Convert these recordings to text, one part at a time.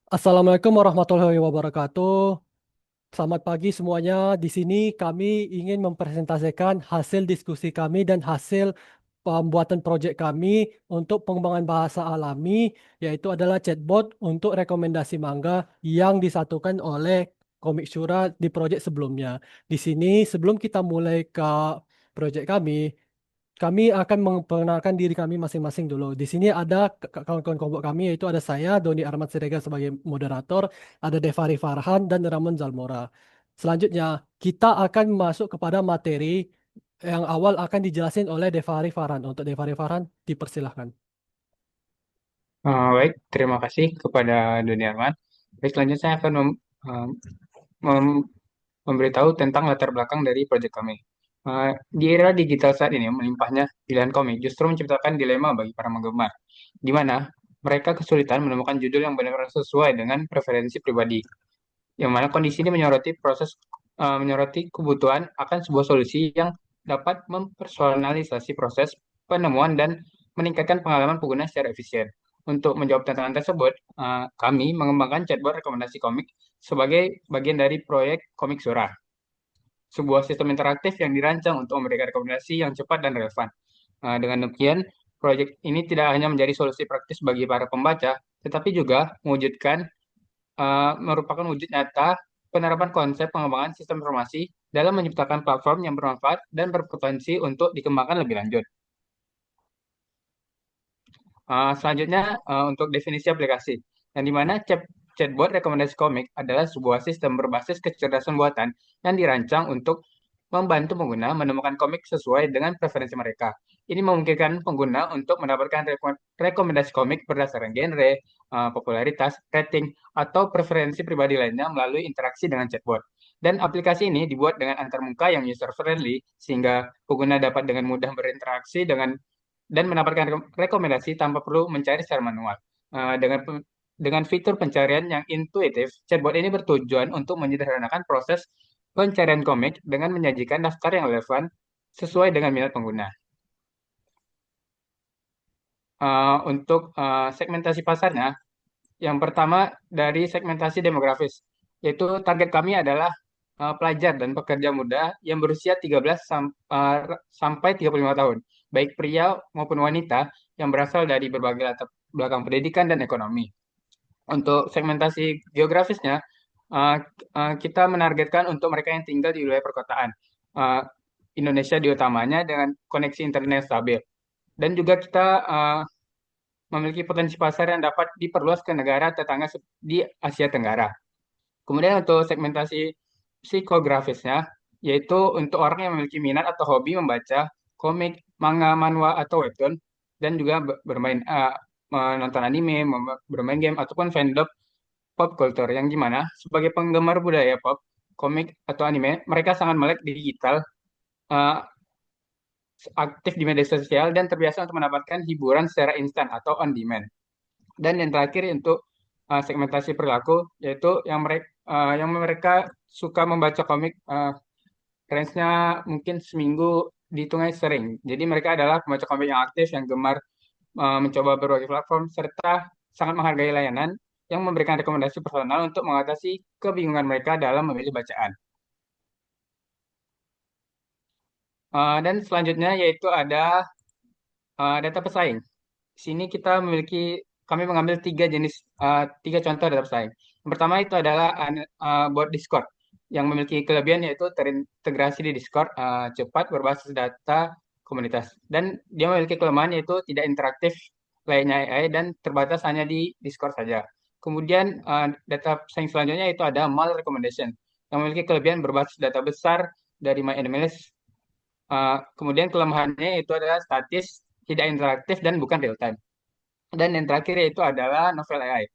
Assalamualaikum warahmatullahi wabarakatuh. Selamat pagi semuanya. Di sini kami ingin mempresentasikan hasil diskusi kami dan hasil pembuatan proyek kami untuk pengembangan bahasa alami, yaitu adalah chatbot untuk rekomendasi manga yang disatukan oleh Komik Syura di proyek sebelumnya. Di sini sebelum kita mulai ke proyek kami akan memperkenalkan diri kami masing-masing dulu. Di sini ada kawan-kawan kelompok kami, yaitu ada saya, Doni Ahmad Siregar sebagai moderator, ada Devari Farhan, dan Ramon Zalmora. Selanjutnya, kita akan masuk kepada materi yang awal akan dijelasin oleh Devari Farhan. Untuk Devari Farhan, dipersilahkan. Baik, terima kasih kepada Doni Arman. Baik, selanjutnya saya akan mem- memberitahu tentang latar belakang dari proyek kami. Di era digital saat ini, melimpahnya pilihan komik justru menciptakan dilema bagi para penggemar, di mana mereka kesulitan menemukan judul yang benar-benar sesuai dengan preferensi pribadi. Yang mana kondisi ini menyoroti kebutuhan akan sebuah solusi yang dapat mempersonalisasi proses penemuan dan meningkatkan pengalaman pengguna secara efisien. Untuk menjawab tantangan tersebut, kami mengembangkan chatbot rekomendasi komik sebagai bagian dari proyek Komik Surah, sebuah sistem interaktif yang dirancang untuk memberikan rekomendasi yang cepat dan relevan. Dengan demikian, proyek ini tidak hanya menjadi solusi praktis bagi para pembaca, tetapi juga merupakan wujud nyata penerapan konsep pengembangan sistem informasi dalam menciptakan platform yang bermanfaat dan berpotensi untuk dikembangkan lebih lanjut. Selanjutnya, untuk definisi aplikasi, yang dimana chatbot rekomendasi komik adalah sebuah sistem berbasis kecerdasan buatan yang dirancang untuk membantu pengguna menemukan komik sesuai dengan preferensi mereka. Ini memungkinkan pengguna untuk mendapatkan rekomendasi komik berdasarkan genre, popularitas, rating, atau preferensi pribadi lainnya melalui interaksi dengan chatbot. Dan aplikasi ini dibuat dengan antarmuka yang user-friendly, sehingga pengguna dapat dengan mudah berinteraksi dan mendapatkan rekomendasi tanpa perlu mencari secara manual. Dengan fitur pencarian yang intuitif, chatbot ini bertujuan untuk menyederhanakan proses pencarian komik dengan menyajikan daftar yang relevan sesuai dengan minat pengguna. Untuk segmentasi pasarnya, yang pertama dari segmentasi demografis, yaitu target kami adalah pelajar dan pekerja muda yang berusia 13 sampai 35 tahun, baik pria maupun wanita yang berasal dari berbagai latar belakang pendidikan dan ekonomi. Untuk segmentasi geografisnya, uh, kita menargetkan untuk mereka yang tinggal di wilayah perkotaan. Uh, Indonesia diutamanya dengan koneksi internet stabil. Dan juga kita memiliki potensi pasar yang dapat diperluas ke negara tetangga di Asia Tenggara. Kemudian untuk segmentasi psikografisnya, yaitu untuk orang yang memiliki minat atau hobi membaca komik, manga, manhwa, atau webtoon, dan juga menonton anime, bermain game, ataupun fandom pop culture, yang gimana sebagai penggemar budaya pop, komik, atau anime, mereka sangat melek digital, eh, aktif di media sosial, dan terbiasa untuk mendapatkan hiburan secara instan atau on demand. Dan yang terakhir untuk segmentasi perilaku, yaitu yang mereka suka membaca komik, range-nya mungkin seminggu dihitungnya sering. Jadi mereka adalah pembaca komik yang aktif, yang gemar mencoba berbagai platform, serta sangat menghargai layanan yang memberikan rekomendasi personal untuk mengatasi kebingungan mereka dalam memilih bacaan. Dan selanjutnya yaitu ada data pesaing. Di sini kami mengambil tiga contoh data pesaing. Yang pertama itu adalah bot Discord yang memiliki kelebihan yaitu terintegrasi di Discord, cepat, berbasis data komunitas. Dan dia memiliki kelemahan yaitu tidak interaktif layaknya AI dan terbatas hanya di Discord saja. Kemudian data pesaing selanjutnya itu ada Mal Recommendation yang memiliki kelebihan berbasis data besar dari MyAnimalist. Kemudian kelemahannya itu adalah statis, tidak interaktif, dan bukan real time. Dan yang terakhir yaitu adalah novel AI,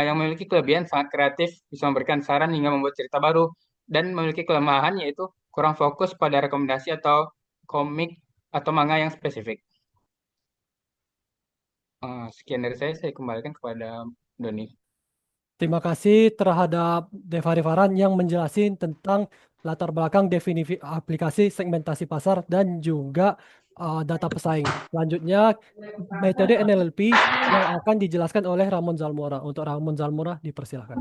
yang memiliki kelebihan sangat kreatif, bisa memberikan saran hingga membuat cerita baru, dan memiliki kelemahan yaitu kurang fokus pada rekomendasi atau komik atau manga yang spesifik. Sekian dari saya kembalikan kepada Doni. Terima kasih terhadap Devari Farhan yang menjelaskan tentang latar belakang definisi aplikasi segmentasi pasar dan juga data pesaing. Selanjutnya, metode NLP yang akan dijelaskan oleh Ramon Zalmora. Untuk Ramon Zalmora, dipersilakan.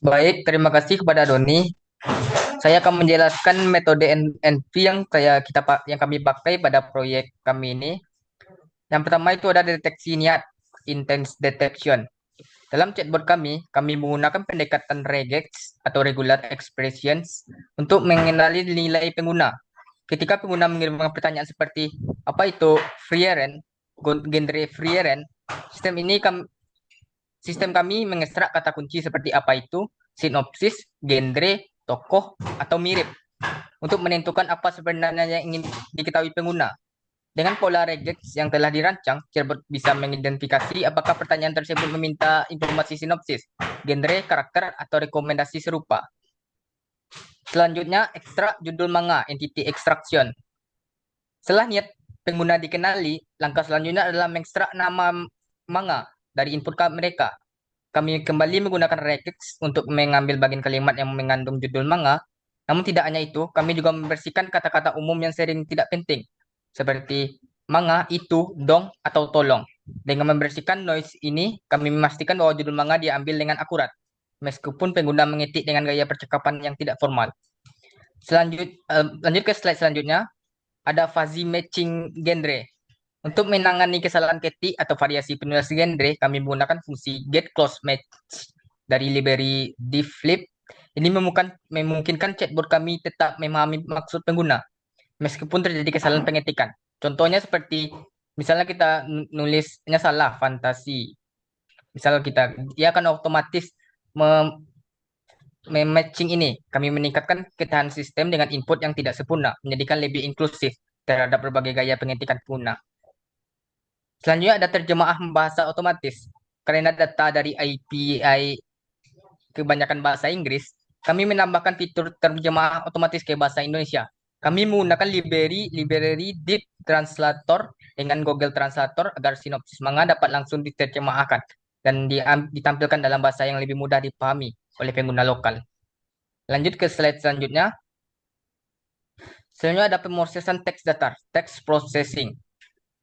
Baik, terima kasih kepada Doni. Saya akan menjelaskan metode NLP yang kami pakai pada proyek kami ini. Yang pertama itu ada deteksi niat, intense detection. Dalam chatbot kami menggunakan pendekatan regex atau regular expressions untuk mengenali nilai pengguna. Ketika pengguna mengirimkan pertanyaan seperti apa itu free errand, genre free errand, sistem kami mengekstrak kata kunci seperti apa itu, sinopsis, genre, tokoh, atau mirip untuk menentukan apa sebenarnya yang ingin diketahui pengguna. Dengan pola regex yang telah dirancang, chatbot bisa mengidentifikasi apakah pertanyaan tersebut meminta informasi sinopsis, genre, karakter, atau rekomendasi serupa. Selanjutnya, ekstrak judul manga, entity extraction. Setelah niat pengguna dikenali, langkah selanjutnya adalah mengekstrak nama manga dari input mereka. Kami kembali menggunakan regex untuk mengambil bagian kalimat yang mengandung judul manga. Namun tidak hanya itu, kami juga membersihkan kata-kata umum yang sering tidak penting, seperti manga, itu, dong, atau tolong. Dengan membersihkan noise ini, kami memastikan bahwa judul manga diambil dengan akurat, meskipun pengguna mengetik dengan gaya percakapan yang tidak formal. Lanjut ke slide selanjutnya, ada fuzzy matching genre. Untuk menangani kesalahan ketik atau variasi penulis genre, kami menggunakan fungsi get close match dari library difflip. Ini memungkinkan chatbot kami tetap memahami maksud pengguna, meskipun terjadi kesalahan pengetikan. Contohnya seperti, misalnya kita nulisnya salah, fantasi. Misalnya dia akan otomatis mematching ini. Kami meningkatkan ketahanan sistem dengan input yang tidak sempurna, menjadikan lebih inklusif terhadap berbagai gaya pengetikan pengguna. Selanjutnya ada terjemaah bahasa otomatis. Karena data dari API kebanyakan bahasa Inggris, kami menambahkan fitur terjemaah otomatis ke bahasa Indonesia. Kami menggunakan library Deep Translator dengan Google Translator agar sinopsis manga dapat langsung diterjemahkan dan ditampilkan dalam bahasa yang lebih mudah dipahami oleh pengguna lokal. Lanjut ke slide selanjutnya. Selanjutnya ada pemrosesan teks datar, text processing.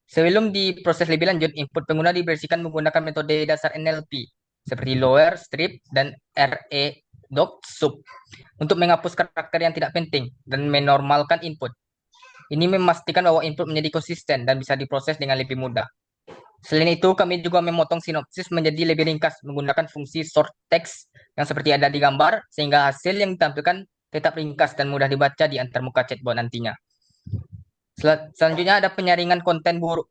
Sebelum diproses lebih lanjut, input pengguna dibersihkan menggunakan metode dasar NLP seperti lower, strip, dan redox sub untuk menghapus karakter yang tidak penting dan menormalkan input. Ini memastikan bahwa input menjadi konsisten dan bisa diproses dengan lebih mudah. Selain itu, kami juga memotong sinopsis menjadi lebih ringkas menggunakan fungsi short text yang seperti ada di gambar, sehingga hasil yang ditampilkan tetap ringkas dan mudah dibaca di antarmuka chatbot nantinya. Selanjutnya ada penyaringan konten buruk.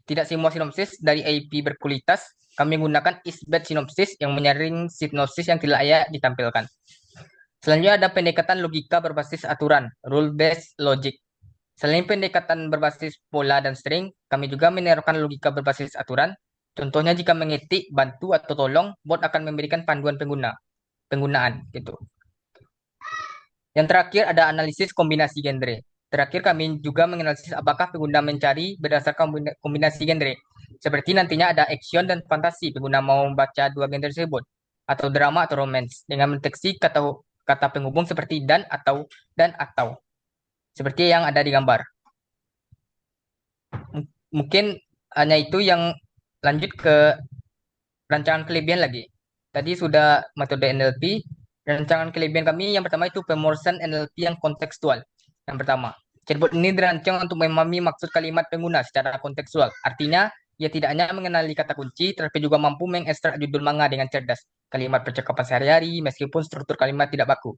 Tidak semua sinopsis dari IP berkualitas. Kami menggunakan isbad sinopsis yang menyaring sinopsis yang tidak layak ditampilkan. Selanjutnya ada pendekatan logika berbasis aturan, rule-based logic. Selain pendekatan berbasis pola dan string, kami juga menerapkan logika berbasis aturan. Contohnya jika mengetik, bantu, atau tolong, bot akan memberikan panduan penggunaan gitu. Yang terakhir ada analisis kombinasi genre. Terakhir kami juga menganalisis apakah pengguna mencari berdasarkan kombinasi genre. Seperti nantinya ada action dan fantasi, pengguna mau membaca dua genre tersebut, atau drama atau romance, dengan mendeteksi kata penghubung seperti dan atau. Seperti yang ada di gambar. Mungkin hanya itu. Yang lanjut ke rancangan kelebihan lagi. Tadi sudah metode NLP. Rancangan kelebihan kami yang pertama itu pemrosesan NLP yang kontekstual. Yang pertama, chatbot ini dirancang untuk memahami maksud kalimat pengguna secara kontekstual. Artinya, ia tidak hanya mengenali kata kunci, tetapi juga mampu mengekstrak judul manga dengan cerdas. Kalimat percakapan sehari-hari, meskipun struktur kalimat tidak baku.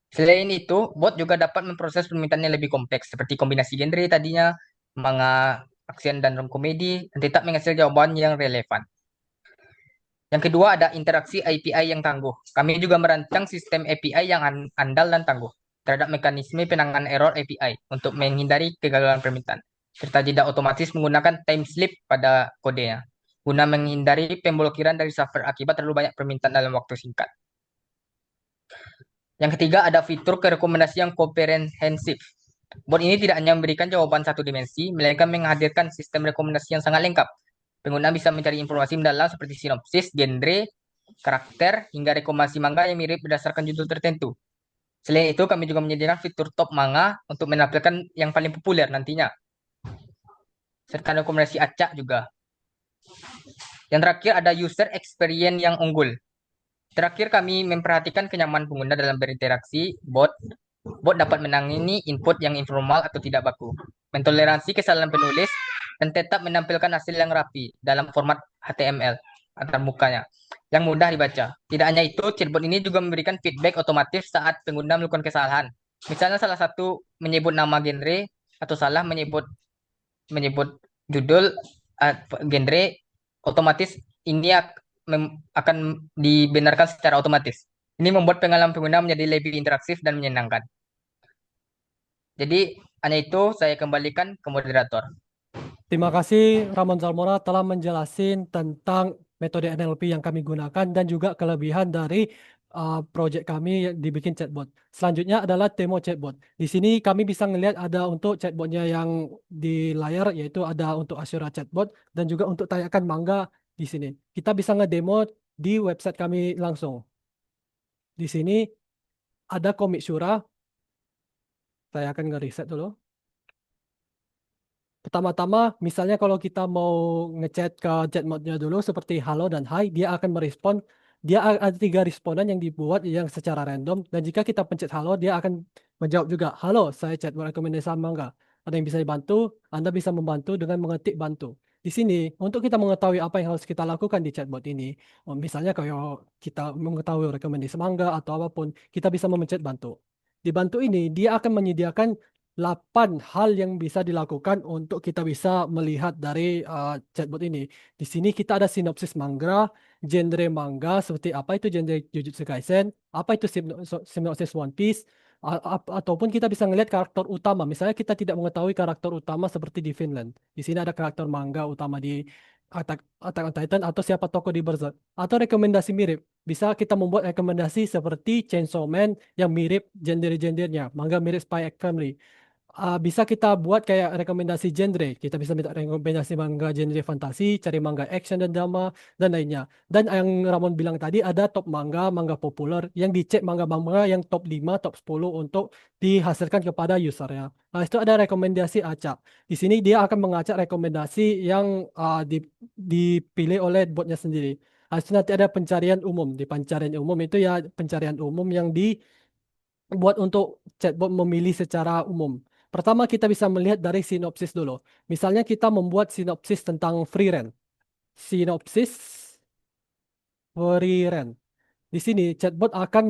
Selain itu, bot juga dapat memproses permintaan yang lebih kompleks, seperti kombinasi genre tadinya, manga, action, dan komedi, dan tetap menghasilkan jawaban yang relevan. Yang kedua ada interaksi API yang tangguh. Kami juga merancang sistem API yang andal dan tangguh terhadap mekanisme penanganan error API untuk menghindari kegagalan permintaan, serta tidak otomatis menggunakan time slip pada kodenya, guna menghindari pemblokiran dari server akibat terlalu banyak permintaan dalam waktu singkat. Yang ketiga ada fitur rekomendasi yang komprehensif. Bot ini tidak hanya memberikan jawaban satu dimensi, melainkan menghadirkan sistem rekomendasi yang sangat lengkap. Pengguna bisa mencari informasi mendalam seperti sinopsis, genre, karakter, hingga rekomendasi manga yang mirip berdasarkan judul tertentu. Selain itu, kami juga menyediakan fitur top manga untuk menampilkan yang paling populer nantinya, serta rekomendasi acak juga. Yang terakhir ada user experience yang unggul. Terakhir, kami memperhatikan kenyamanan pengguna dalam berinteraksi. Bot dapat menangani input yang informal atau tidak baku, mentoleransi kesalahan penulis, dan tetap menampilkan hasil yang rapi dalam format HTML antar mukanya yang mudah dibaca. Tidak hanya itu, chatbot ini juga memberikan feedback otomatis saat pengguna melakukan kesalahan. Misalnya salah satu menyebut nama genre atau salah menyebut menyebut judul genre, otomatis ini akan dibenarkan secara otomatis. Ini membuat pengalaman pengguna menjadi lebih interaktif dan menyenangkan. Jadi hanya itu saya kembalikan ke moderator. Terima kasih Ramon Zalmora telah menjelasin tentang metode NLP yang kami gunakan dan juga kelebihan dari proyek kami yang dibikin chatbot. Selanjutnya adalah demo chatbot. Di sini kami bisa melihat ada untuk chatbotnya yang di layar, yaitu ada untuk Asura chatbot dan juga untuk tanyakan mangga di sini. Kita bisa ngedemo di website kami langsung. Di sini ada komik Shura. Saya akan nge-reset dulu. Pertama-tama, misalnya kalau kita mau ngechat ke chat mode-nya dulu seperti halo dan hai, dia akan merespon. Dia ada 3 responan yang dibuat yang secara random. Dan jika kita pencet halo, dia akan menjawab juga, halo, saya chat rekomendasi sama enggak? Ada yang bisa dibantu, Anda bisa membantu dengan mengetik bantu. Di sini, untuk kita mengetahui apa yang harus kita lakukan di chatbot ini, misalnya kalau kita mengetahui rekomendasi mangga atau apapun, kita bisa memencet bantu. Di bantu ini, dia akan menyediakan 8 hal yang bisa dilakukan untuk kita bisa melihat dari chatbot ini. Di sini kita ada sinopsis manga, genre manga seperti apa itu genre Jujutsu Kaisen, apa itu sinopsis One Piece, ataupun kita bisa melihat karakter utama. Misalnya kita tidak mengetahui karakter utama seperti di Finland. Di sini ada karakter manga utama di Attack on Titan atau siapa tokoh di Berserk. Atau rekomendasi mirip. Bisa kita membuat rekomendasi seperti Chainsaw Man yang mirip genre-genrenya. Manga mirip Spy X Family. Bisa kita buat kayak rekomendasi genre. Kita bisa minta rekomendasi manga genre fantasi, cari manga action dan drama, dan lainnya. Dan yang Ramon bilang tadi ada top manga, manga populer yang dicek manga-manga yang top 5, top 10 untuk dihasilkan kepada usernya. Nah, itu ada rekomendasi acak. Di sini dia akan mengacak rekomendasi yang dipilih oleh botnya sendiri. Nah, itu nanti ada pencarian umum. Di pencarian umum itu ya pencarian umum yang dibuat untuk chatbot memilih secara umum. Pertama kita bisa melihat dari sinopsis dulu. Misalnya kita membuat sinopsis tentang free rent. Sinopsis free rent. Di sini chatbot akan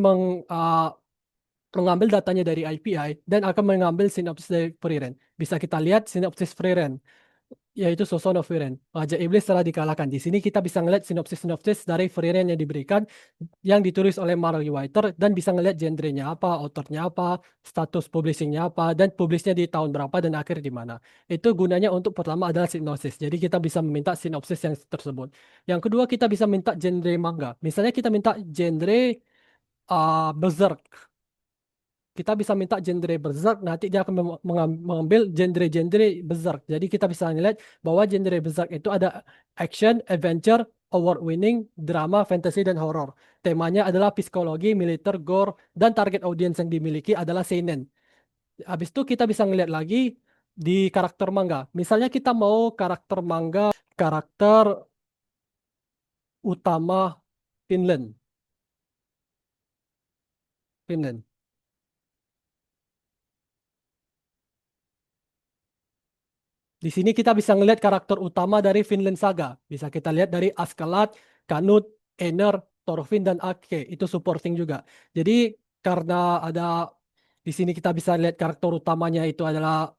mengambil datanya dari API dan akan mengambil sinopsis dari free rent. Bisa kita lihat sinopsis free rent, yaitu Soson of Frieren. Raja Iblis telah dikalahkan. Di sini kita bisa ngeliat sinopsis-sinopsis dari Frieren yang diberikan, yang ditulis oleh Mary Whiter, dan bisa ngeliat genrenya apa, autornya apa, status publishingnya apa, dan publishnya di tahun berapa dan akhir di mana. Itu gunanya untuk pertama adalah sinopsis. Jadi kita bisa meminta sinopsis yang tersebut. Yang kedua kita bisa minta genre manga. Misalnya kita minta genre Berserk. Kita bisa minta genre Berserk, nanti dia akan mengambil genre-genre Berserk. Jadi kita bisa melihat bahwa genre Berserk itu ada action, adventure, award-winning, drama, fantasy, dan horror. Temanya adalah psikologi, militer, gore, dan target audience yang dimiliki adalah seinen. Habis itu kita bisa ngeliat lagi di karakter manga. Misalnya kita mau karakter manga, karakter utama Finland. Finland. Di sini kita bisa melihat karakter utama dari Vinland Saga. Bisa kita lihat dari Askeladd, Canute, Einar, Thorfinn, dan Ake. Itu supporting juga. Jadi karena ada di sini kita bisa lihat karakter utamanya itu adalah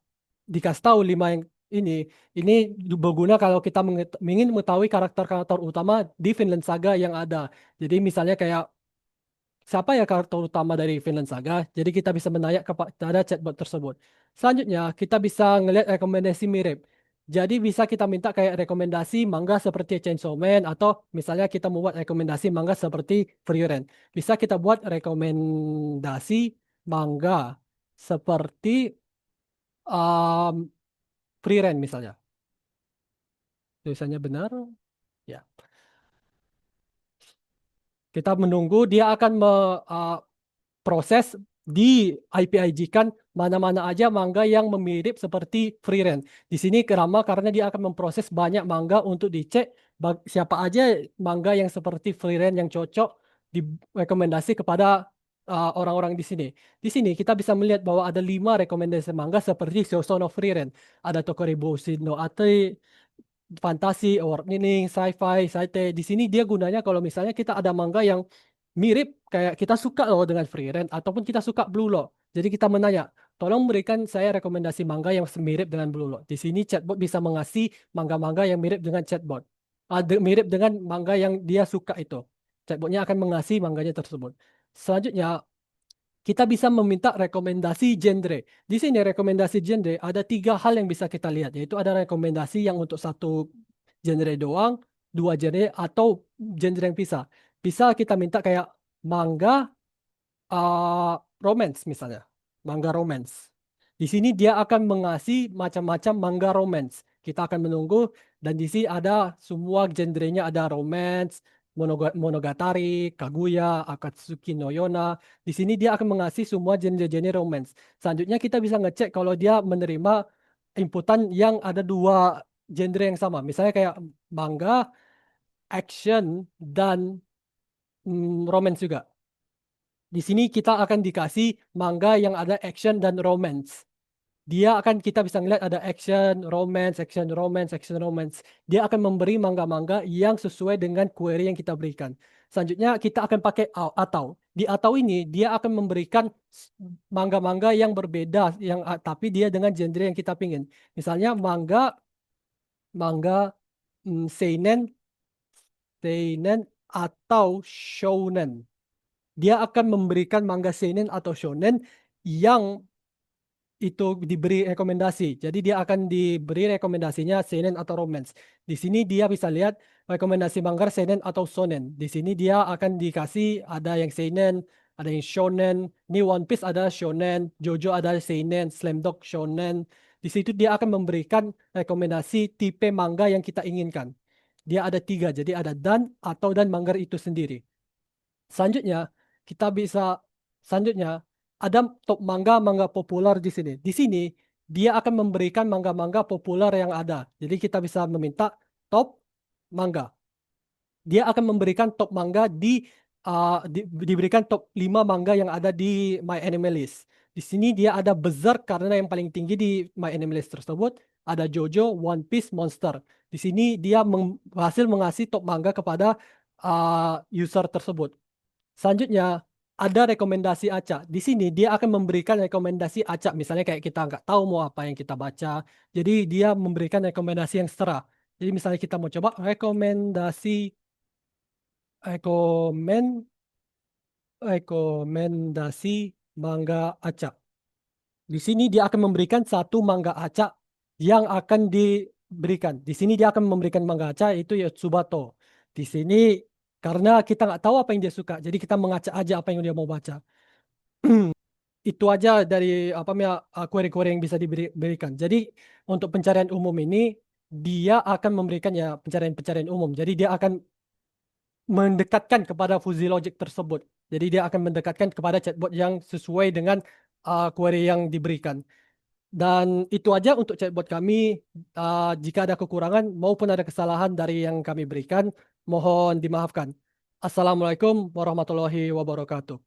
dikasih tahu 5 yang ini. Ini berguna kalau kita ingin mengetahui karakter-karakter utama di Vinland Saga yang ada. Jadi misalnya kayak siapa ya karakter utama dari Vinland Saga. Jadi kita bisa menanya kepada chatbot tersebut. Selanjutnya, kita bisa ngelihat rekomendasi mirip. Jadi bisa kita minta kayak rekomendasi manga seperti Chainsaw Man atau misalnya kita membuat rekomendasi manga seperti Frieren. Bisa kita buat rekomendasi manga seperti um, Frieren misalnya. Tulisannya benar? Ya. Kita menunggu dia akan proses di IPIG kan mana-mana aja mangga yang mirip seperti free range. Di sini karena dia akan memproses banyak mangga untuk dicek siapa aja mangga yang seperti free range yang cocok direkomendasi kepada orang-orang di sini. Di sini kita bisa melihat bahwa ada 5 rekomendasi mangga seperti Shousono free range, ada Tokoriboushi no Ate, fantasi, award winning, sci-fi, sci-fi. Di sini dia gunanya kalau misalnya kita ada manga yang mirip kayak kita suka loh dengan free range ataupun kita suka Blue Lock. Jadi kita menanya, tolong berikan saya rekomendasi manga yang mirip dengan Blue Lock. Di sini chatbot bisa mengasih manga-manga yang mirip dengan chatbot. Mirip dengan manga yang dia suka itu. Chatbotnya akan mengasih manganya tersebut. Selanjutnya, kita bisa meminta rekomendasi genre. Di sini rekomendasi genre ada 3 hal yang bisa kita lihat, yaitu ada rekomendasi yang untuk satu genre doang, 2 genre, atau genre yang bisa. Bisa kita minta kayak manga romance misalnya, manga romance. Di sini dia akan mengasih macam-macam manga romance. Kita akan menunggu dan di sini ada semua genrenya, ada romance, monogatari, kaguya, akatsuki no yona. Di sini dia akan mengasih semua genre-genre romance. Selanjutnya kita bisa ngecek kalau dia menerima inputan yang ada 2 genre yang sama. Misalnya kayak manga, action, dan romance juga. Di sini kita akan dikasih manga yang ada action dan romance. Kita bisa ngeliat ada action, romance, action, romance, action, romance. Dia akan memberi manga-manga yang sesuai dengan query yang kita berikan. Selanjutnya kita akan pakai atau. Di atau ini dia akan memberikan manga-manga yang berbeda tapi dia dengan genre yang kita pingin. Misalnya manga seinen atau shonen. Dia akan memberikan manga seinen atau shonen yang itu diberi rekomendasi. Jadi dia akan diberi rekomendasinya seinen atau romance. Di sini dia bisa lihat rekomendasi manga seinen atau shonen. Di sini dia akan dikasih ada yang seinen, ada yang shonen. Ini One Piece ada shonen, Jojo ada seinen, Slam Dunk shonen. Di situ dia akan memberikan rekomendasi tipe manga yang kita inginkan. Dia ada 3, jadi ada dan, atau, dan manga itu sendiri. Selanjutnya, selanjutnya ada top manga populer di sini. Di sini dia akan memberikan manga-manga populer yang ada. Jadi kita bisa meminta top manga. Dia akan memberikan top manga diberikan top 5 manga yang ada di My Anime List. Di sini dia ada Berserk karena yang paling tinggi di My Anime List tersebut. Ada Jojo, One Piece, Monster. Di sini dia berhasil mengasih top manga kepada user tersebut. Selanjutnya, ada rekomendasi acak. Di sini dia akan memberikan rekomendasi acak. Misalnya kayak kita nggak tahu mau apa yang kita baca. Jadi dia memberikan rekomendasi yang setara. Jadi misalnya kita mau coba rekomendasi manga acak. Di sini dia akan memberikan satu manga acak yang akan diberikan. Di sini dia akan memberikan manga acak itu Yotsubato. Di sini karena kita nggak tahu apa yang dia suka, jadi kita mengacak aja apa yang dia mau baca. Itu aja dari query-query yang bisa diberikan. Jadi untuk pencarian umum ini dia akan memberikan ya pencarian umum. Jadi dia akan mendekatkan kepada fuzzy logic tersebut. Jadi dia akan mendekatkan kepada chatbot yang sesuai dengan query yang diberikan. Dan itu aja untuk chatbot kami. Jika ada kekurangan maupun ada kesalahan dari yang kami berikan, mohon dimaafkan. Assalamualaikum warahmatullahi wabarakatuh.